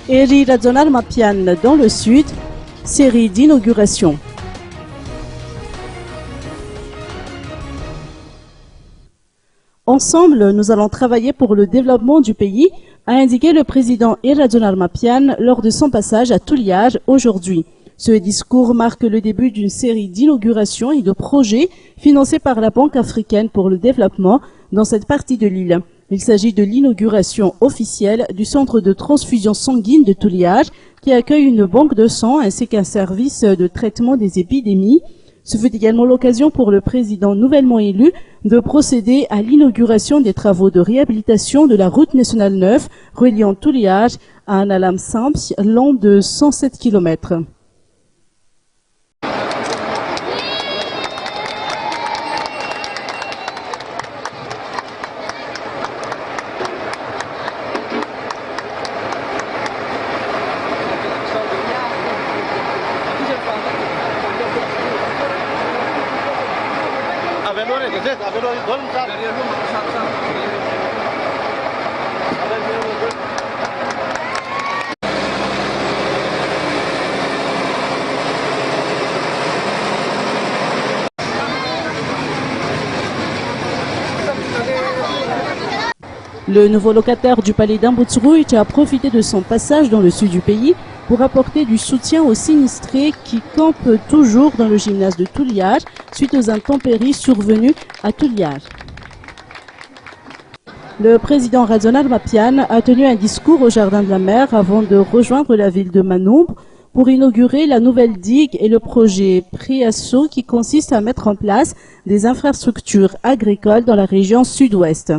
Eri Radzonar Mapian dans le sud, série d'inauguration. Ensemble, nous allons travailler pour le développement du pays, a indiqué le président Eri Radzonar Mapian lors de son passage à Touliage aujourd'hui. Ce discours marque le début d'une série d'inaugurations et de projets financés par la Banque africaine pour le développement dans cette partie de l'île. Il s'agit de l'inauguration officielle du centre de transfusion sanguine de Touliage qui accueille une banque de sang ainsi qu'un service de traitement des épidémies. Ce fut également l'occasion pour le président nouvellement élu de procéder à l'inauguration des travaux de réhabilitation de la route nationale 9 reliant Touliage à Analam Samps, long de 107 km. Le nouveau locataire du palais d'Imbutsuruit a profité de son passage dans le sud du pays pour apporter du soutien aux sinistrés qui campent toujours dans le gymnase de Touliage suite aux intempéries survenues à Touliage. Le président Radzonar Mapian a tenu un discours au Jardin de la Mer avant de rejoindre la ville de Manoumbre pour inaugurer la nouvelle digue et le projet Priasso qui consiste à mettre en place des infrastructures agricoles dans la région sud-ouest.